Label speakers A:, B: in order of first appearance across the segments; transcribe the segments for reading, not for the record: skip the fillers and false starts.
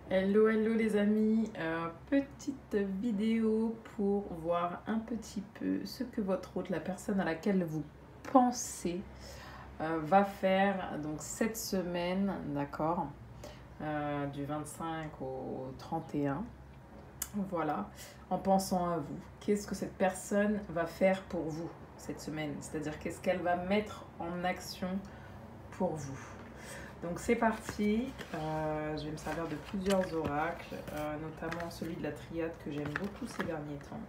A: Hello, hello les amis, petite vidéo pour voir un petit peu ce que votre hôte, la personne à laquelle vous pensez, va faire donc cette semaine, d'accord, du 25 au 31, voilà, en pensant à vous. Qu'est-ce que cette personne va faire pour vous cette semaine? C'est-à-dire qu'est-ce qu'elle va mettre en action pour vous? Donc c'est parti, je vais me servir de plusieurs oracles, notamment celui de la triade que j'aime beaucoup ces derniers temps.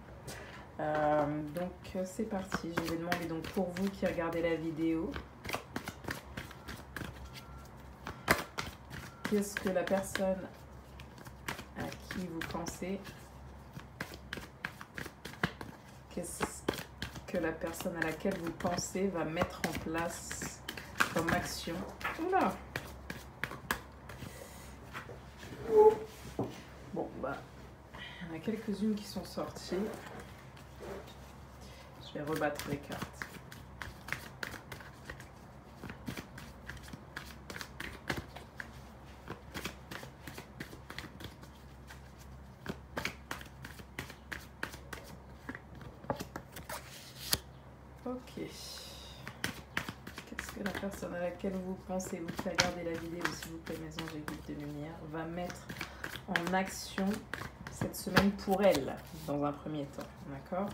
A: Donc c'est parti, je vais demander donc pour vous qui regardez la vidéo, qu'est-ce que la personne à qui vous pensez, qu'est-ce que la personne à laquelle vous pensez va mettre en place comme action. Oula! Bon, bah, il y en a quelques-unes qui sont sorties. Je vais rebattre les cartes. Ok. Qu'est-ce que la personne à laquelle vous pensez, vous qui regardez la vidéo, s'il vous plaît, mes anges et guides de lumière, va mettre en action cette semaine pour elle, dans un premier temps, d'accord?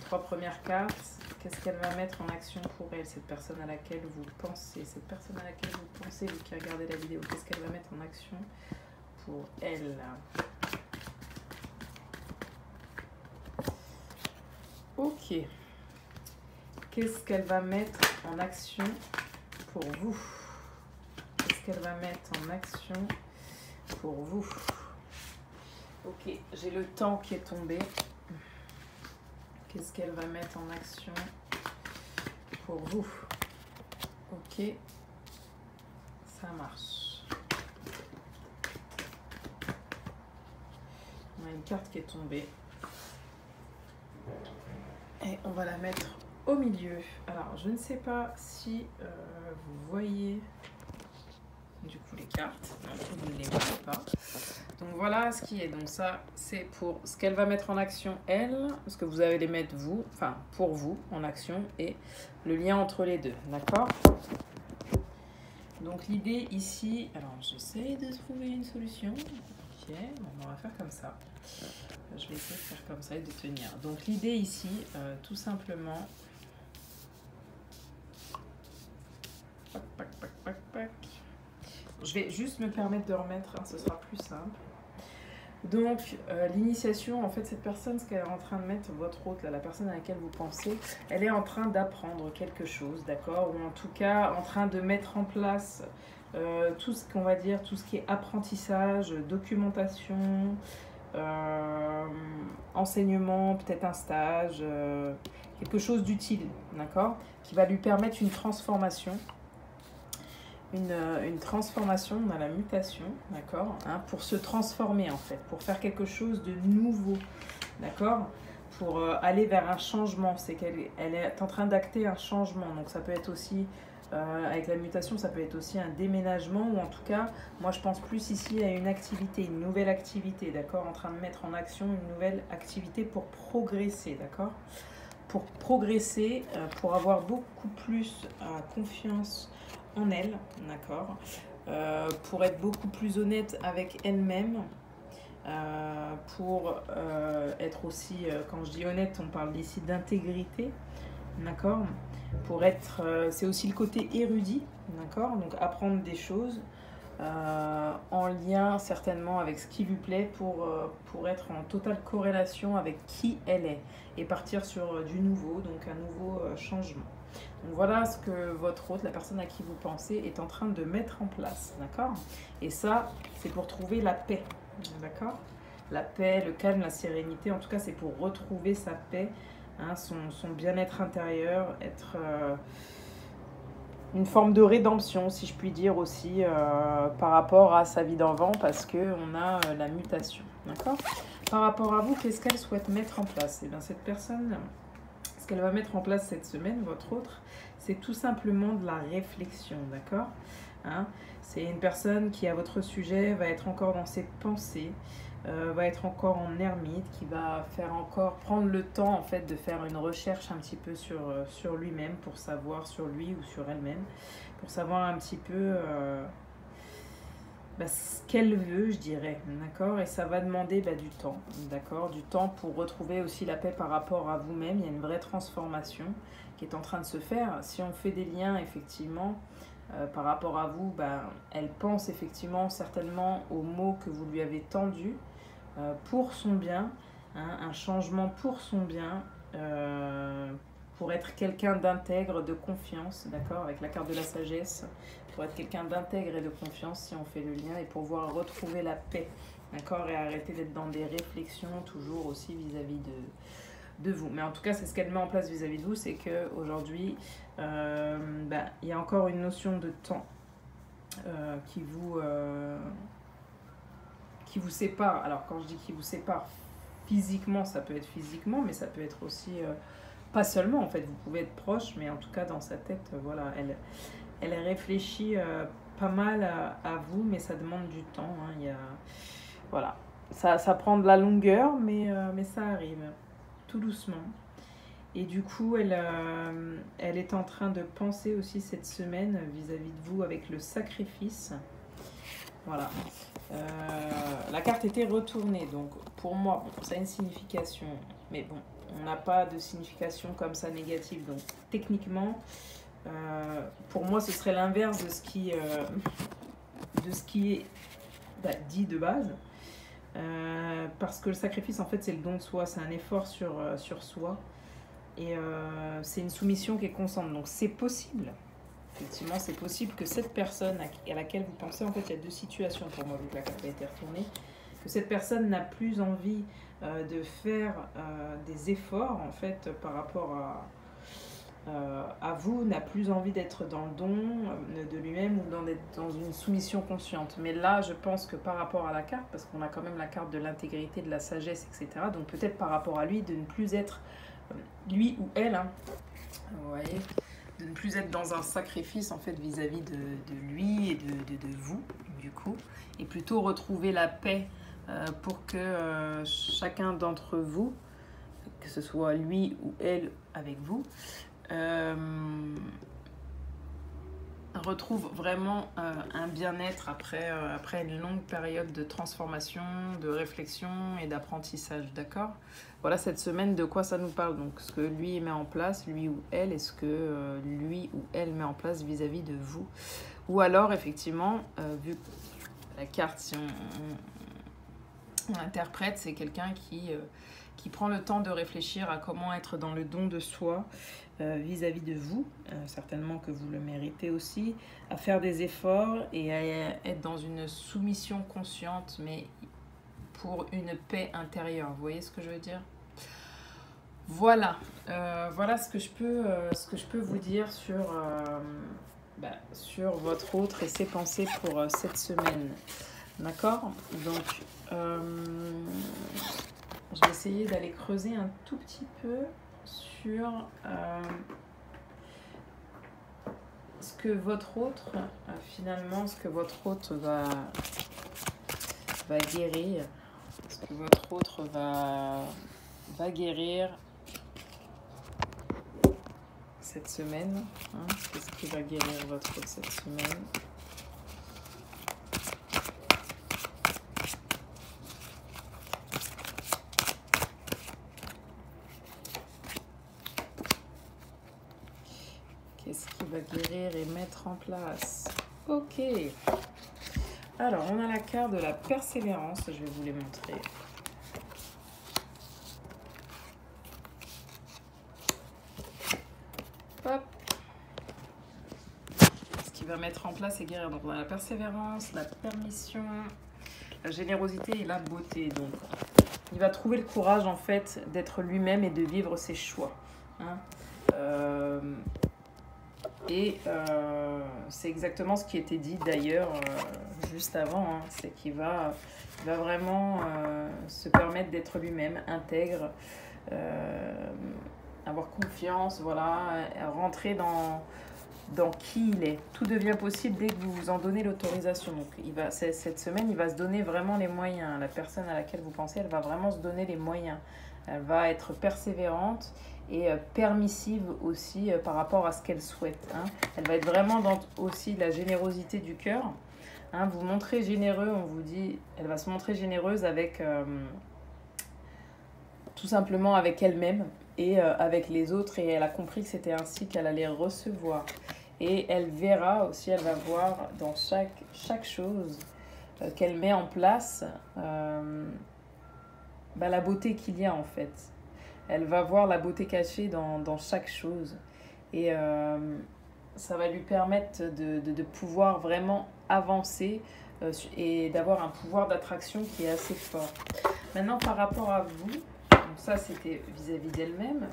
A: 3 premières cartes, qu'est-ce qu'elle va mettre en action pour elle, cette personne à laquelle vous pensez? Cette personne à laquelle vous pensez, vous qui regardez la vidéo, qu'est-ce qu'elle va mettre en action pour elle? Ok. Qu'est-ce qu'elle va mettre en action pour vous? Qu'est-ce qu'elle va mettre en action pour vous? Ok, j'ai le temps qui est tombé. Qu'est-ce qu'elle va mettre en action pour vous? Ok, ça marche. On a une carte qui est tombée. Et on va la mettre au milieu. Alors, je ne sais pas si vous voyez du coup les cartes. Non, vous ne les voyez pas. Donc voilà ce qui est. Donc ça, c'est pour ce qu'elle va mettre en action, elle, ce que vous allez les mettre vous, enfin pour vous en action, et le lien entre les deux, d'accord? Donc l'idée ici, alors j'essaie de trouver une solution. Ok, bon, on va faire comme ça. Je vais essayer de faire comme ça et de tenir. Donc l'idée ici, tout simplement, pac, pac, pac, pac, pac. Je vais juste me permettre de remettre, hein, ce sera plus simple. Donc, l'initiation, en fait, cette personne, ce qu'elle est en train de mettre, votre hôte, là, la personne à laquelle vous pensez, elle est en train d'apprendre quelque chose, d'accord? Ou en tout cas, en train de mettre en place tout ce qu'on va dire, tout ce qui est apprentissage, documentation, enseignement, peut-être un stage, quelque chose d'utile, d'accord? Qui va lui permettre une transformation. Une transformation, on a la mutation, d'accord, hein, pour se transformer en fait, pour faire quelque chose de nouveau, d'accord, pour aller vers un changement. C'est qu'elle est en train d'acter un changement, donc ça peut être aussi, avec la mutation, ça peut être aussi un déménagement, ou en tout cas, moi je pense plus ici à une activité, une nouvelle activité, d'accord, en train de mettre en action une nouvelle activité pour progresser, d'accord, pour progresser, pour avoir beaucoup plus confiance en elle, d'accord, pour être beaucoup plus honnête avec elle-même, pour être aussi, quand je dis honnête, on parle ici d'intégrité, d'accord, pour être, c'est aussi le côté érudit, d'accord, donc apprendre des choses en lien certainement avec ce qui lui plaît pour être en totale corrélation avec qui elle est et partir sur du nouveau, donc un nouveau changement. Donc voilà ce que votre hôte, la personne à qui vous pensez, est en train de mettre en place, d'accord? Et ça, c'est pour trouver la paix, d'accord? La paix, le calme, la sérénité, en tout cas, c'est pour retrouver sa paix, hein, son bien-être intérieur, être une forme de rédemption, si je puis dire aussi, par rapport à sa vie d'avant, parce qu'on a la mutation, d'accord? Par rapport à vous, qu'est-ce qu'elle souhaite mettre en place? Eh bien, cette personne, ce qu'elle va mettre en place cette semaine, votre autre, c'est tout simplement de la réflexion, d'accord? Hein. C'est une personne qui, à votre sujet, va être encore dans ses pensées, va être encore en ermite, qui va faire encore prendre le temps en fait de faire une recherche un petit peu sur lui-même, pour savoir sur lui ou sur elle-même, pour savoir un petit peu ce qu'elle veut, je dirais, d'accord. Et ça va demander du temps, d'accord, du temps pour retrouver aussi la paix par rapport à vous-même. Il y a une vraie transformation qui est en train de se faire. Si on fait des liens, effectivement, par rapport à vous, elle pense effectivement certainement aux mots que vous lui avez tendus pour son bien, hein, un changement pour son bien, pour être quelqu'un d'intègre, de confiance, d'accord, avec la carte de la sagesse, pour être quelqu'un d'intègre et de confiance si on fait le lien, et pour pouvoir retrouver la paix, d'accord, et arrêter d'être dans des réflexions toujours aussi vis-à-vis de vous. Mais en tout cas, c'est ce qu'elle met en place vis-à-vis de vous, c'est qu'aujourd'hui, il y a encore une notion de temps qui vous sépare. Alors quand je dis qui vous sépare physiquement, ça peut être physiquement, mais ça peut être aussi pas seulement en fait. Vous pouvez être proche, mais en tout cas dans sa tête, voilà, elle réfléchit pas mal à vous, mais ça demande du temps. Hein. Voilà, ça prend de la longueur, mais ça arrive tout doucement. Et du coup, elle est en train de penser aussi cette semaine vis-à-vis de vous avec le sacrifice. Voilà. La carte était retournée, donc pour moi, ça a une signification, mais bon, on n'a pas de signification comme ça négative, donc techniquement, pour moi, ce serait l'inverse de ce qui est dit de base, parce que le sacrifice, en fait, c'est le don de soi, c'est un effort sur soi, et c'est une soumission qui est constante, donc c'est possible. Effectivement, c'est possible que cette personne à laquelle vous pensez, en fait, il y a deux situations pour moi, vu que la carte a été retournée, que cette personne n'a plus envie de faire des efforts, en fait, par rapport à vous, n'a plus envie d'être dans le don de lui-même ou d'être dans une soumission consciente. Mais là, je pense que par rapport à la carte, parce qu'on a quand même la carte de l'intégrité, de la sagesse, etc., donc peut-être par rapport à lui, de ne plus être lui ou elle, hein, vous voyez, de ne plus être dans un sacrifice en fait vis-à-vis de lui et de vous du coup, et plutôt retrouver la paix pour que chacun d'entre vous, que ce soit lui ou elle avec vous, retrouve vraiment un bien-être après une longue période de transformation, de réflexion et d'apprentissage, d'accord ? Voilà cette semaine de quoi ça nous parle, donc ce que lui met en place, lui ou elle, et ce que lui ou elle met en place vis-à-vis de vous. Ou alors, effectivement, vu la carte, si on interprète, c'est quelqu'un qui prend le temps de réfléchir à comment être dans le don de soi vis-à-vis de vous, certainement que vous le méritez aussi, à faire des efforts et à être dans une soumission consciente, mais pour une paix intérieure. Vous voyez ce que je veux dire ? Voilà, voilà ce que je peux vous dire sur votre autre et ses pensées pour cette semaine. D'accord ? Donc, je vais essayer d'aller creuser un tout petit peu sur ce que votre autre, finalement, ce que votre autre va guérir, ce que votre autre va guérir cette semaine. Hein, qu'est-ce qui va guérir votre autre cette semaine ? Qu'est-ce qui va guérir et mettre en place ? Ok. Alors, on a la carte de la persévérance. Je vais vous les montrer. Hop. Ce qui va mettre en place et guérir. Donc, on a la persévérance, la permission, la générosité et la beauté. Donc, il va trouver le courage, en fait, d'être lui-même et de vivre ses choix. Hein. C'est exactement ce qui était dit d'ailleurs juste avant, hein. C'est qu'il va vraiment se permettre d'être lui-même, intègre, avoir confiance, voilà, rentrer dans dans qui il est. Tout devient possible dès que vous vous en donnez l'autorisation. Donc cette semaine, il va se donner vraiment les moyens. La personne à laquelle vous pensez, elle va vraiment se donner les moyens. Elle va être persévérante et permissive aussi par rapport à ce qu'elle souhaite. Hein. Elle va être vraiment dans aussi la générosité du cœur. Hein, vous montrez généreux, on vous dit, elle va se montrer généreuse avec tout simplement avec elle-même et avec les autres, et elle a compris que c'était ainsi qu'elle allait recevoir. Et elle verra aussi, elle va voir dans chaque chose qu'elle met en place la beauté qu'il y a en fait. Elle va voir la beauté cachée dans chaque chose. Et ça va lui permettre de pouvoir vraiment avancer et d'avoir un pouvoir d'attraction qui est assez fort. Maintenant, par rapport à vous, donc ça c'était vis-à-vis d'elle-même,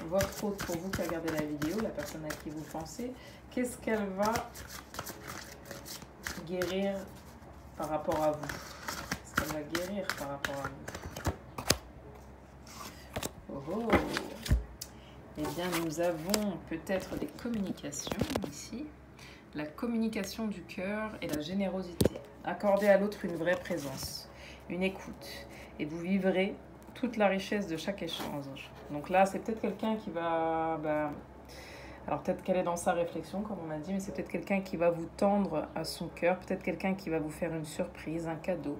A: votre autre, pour vous qui regardez la vidéo, la personne à qui vous pensez, qu'est-ce qu'elle va guérir par rapport à vous? Qu'est-ce qu'elle va guérir par rapport à vous? Oh. Eh bien, nous avons peut-être des communications ici. La communication du cœur et la générosité. Accordez à l'autre une vraie présence, une écoute. Et vous vivrez toute la richesse de chaque échange. Donc là, c'est peut-être quelqu'un qui va... alors peut-être qu'elle est dans sa réflexion, comme on a dit, mais c'est peut-être quelqu'un qui va vous tendre à son cœur. Peut-être quelqu'un qui va vous faire une surprise, un cadeau.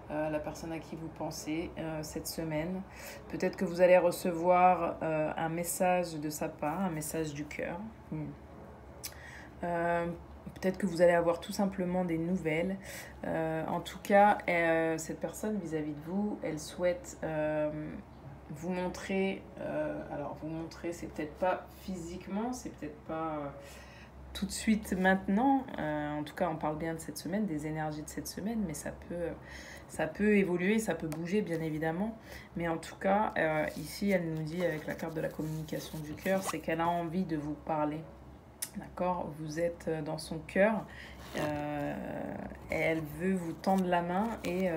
A: La personne à qui vous pensez cette semaine. Peut-être que vous allez recevoir un message de sa part, un message du cœur. Peut-être que vous allez avoir tout simplement des nouvelles. En tout cas, cette personne vis-à-vis de vous, elle souhaite vous montrer. Alors, vous montrer, c'est peut-être pas physiquement, c'est peut-être pas tout de suite maintenant. En tout cas, on parle bien de cette semaine, des énergies de cette semaine, mais ça peut évoluer, ça peut bouger bien évidemment. Mais en tout cas, ici, elle nous dit avec la carte de la communication du cœur, c'est qu'elle a envie de vous parler. D'accord, vous êtes dans son cœur, et elle veut vous tendre la main, et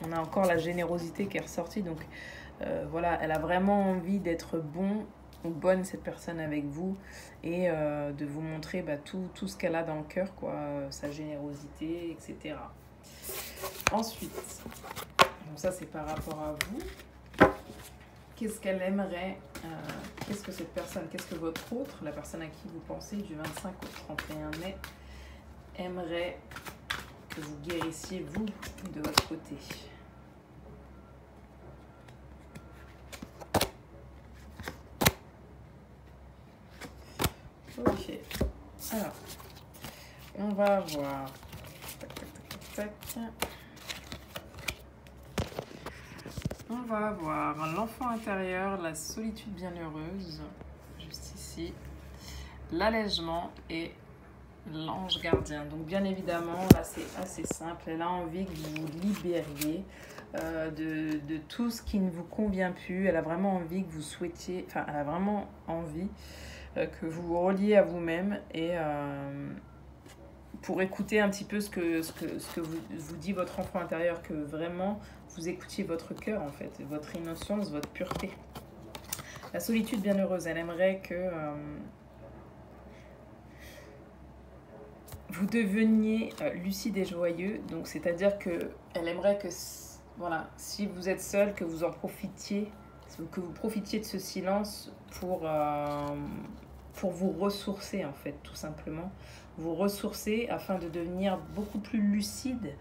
A: on a encore la générosité qui est ressortie. Donc voilà, elle a vraiment envie d'être bon ou bonne, cette personne avec vous, et de vous montrer tout ce qu'elle a dans le cœur, quoi, sa générosité, etc. Ensuite, donc ça c'est par rapport à vous. Qu'est-ce qu'elle aimerait, qu'est-ce que cette personne, qu'est-ce que votre autre, la personne à qui vous pensez du 25 au 31 mai, aimerait que vous guérissiez vous de votre côté? Ok, alors, on va voir. Tac, tac, tac, tac, tac. On va avoir l'enfant intérieur, la solitude bienheureuse, juste ici, l'allègement et l'ange gardien. Donc bien évidemment, là c'est assez simple, elle a envie que vous vous libériez de tout ce qui ne vous convient plus. Elle a vraiment envie que vous souhaitiez, enfin elle a vraiment envie que vous vous reliez à vous-même, et pour écouter un petit peu ce que vous dit votre enfant intérieur, que vraiment vous écoutiez votre cœur en fait, votre innocence, votre pureté. La solitude bienheureuse, elle aimerait que vous deveniez lucide et joyeux. Donc c'est-à-dire que elle aimerait que, voilà, si vous êtes seul, que vous en profitiez, que vous profitiez de ce silence pour vous ressourcer en fait, tout simplement. Vous ressourcer afin de devenir beaucoup plus lucide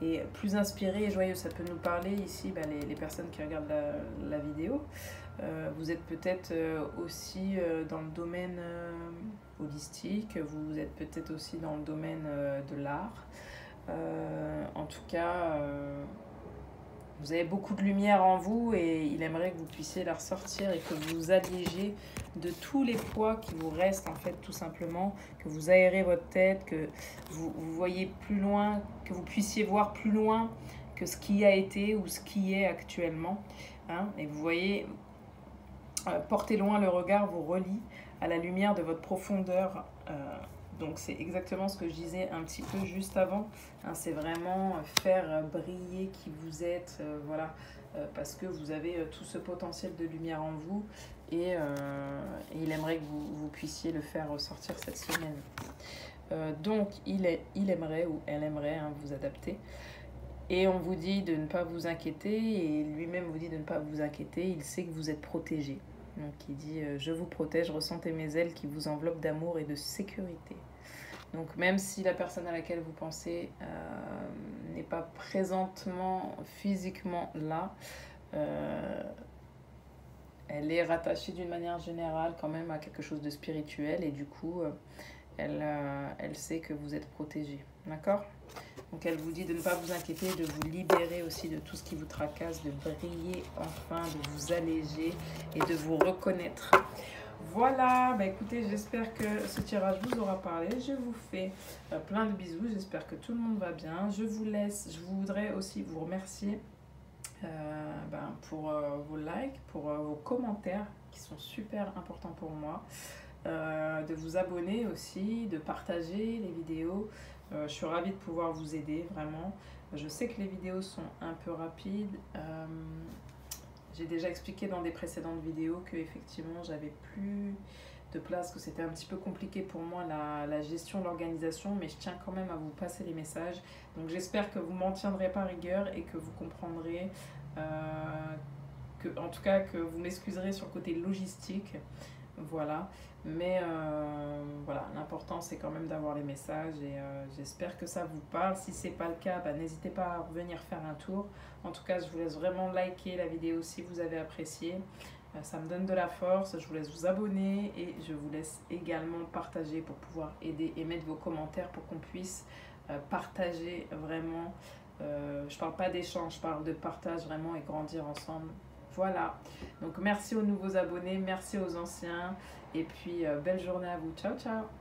A: et plus inspiré et joyeux. Ça peut nous parler ici, les personnes qui regardent la vidéo. Vous êtes peut-être aussi dans le domaine holistique, vous êtes peut-être aussi dans le domaine de l'art. En tout cas, vous avez beaucoup de lumière en vous, et il aimerait que vous puissiez la ressortir et que vous allégiez de tous les poids qui vous restent en fait, tout simplement, que vous aérez votre tête, que vous voyez plus loin, que vous puissiez voir plus loin que ce qui a été ou ce qui est actuellement, hein, et vous voyez, porter loin le regard vous relie à la lumière de votre profondeur Donc c'est exactement ce que je disais un petit peu juste avant, hein, c'est vraiment faire briller qui vous êtes, voilà, parce que vous avez tout ce potentiel de lumière en vous et il aimerait que vous puissiez le faire ressortir cette semaine. Donc il aimerait ou elle aimerait, hein, vous adapter. Et on vous dit de ne pas vous inquiéter et lui-même vous dit de ne pas vous inquiéter, il sait que vous êtes protégé. Donc il dit je vous protège, ressentez mes ailes qui vous enveloppent d'amour et de sécurité. Donc même si la personne à laquelle vous pensez n'est pas présentement physiquement là, elle est rattachée d'une manière générale quand même à quelque chose de spirituel et du coup elle sait que vous êtes protégé. D'accord? Donc elle vous dit de ne pas vous inquiéter, de vous libérer aussi de tout ce qui vous tracasse, de briller enfin, de vous alléger et de vous reconnaître. Voilà, bah écoutez, j'espère que ce tirage vous aura parlé. Je vous fais plein de bisous, j'espère que tout le monde va bien. Je vous laisse, je voudrais aussi vous remercier pour vos likes, pour vos commentaires qui sont super importants pour moi. De vous abonner aussi, de partager les vidéos. Je suis ravie de pouvoir vous aider, vraiment. Je sais que les vidéos sont un peu rapides. J'ai déjà expliqué dans des précédentes vidéos que effectivement j'avais plus de place, que c'était un petit peu compliqué pour moi la gestion, l'organisation, mais je tiens quand même à vous passer les messages. Donc j'espère que vous m'en tiendrez par rigueur et que vous comprendrez, en tout cas que vous m'excuserez sur le côté logistique. Voilà, mais voilà, l'important c'est quand même d'avoir les messages et j'espère que ça vous parle. Si c'est pas le cas, bah, n'hésitez pas à revenir faire un tour. En tout cas, je vous laisse vraiment liker la vidéo si vous avez apprécié. Ça me donne de la force, je vous laisse vous abonner et je vous laisse également partager pour pouvoir aider et mettre vos commentaires pour qu'on puisse partager vraiment. Je parle pas d'échange, je parle de partage vraiment et grandir ensemble. Voilà, donc merci aux nouveaux abonnés, merci aux anciens et puis belle journée à vous. Ciao, ciao!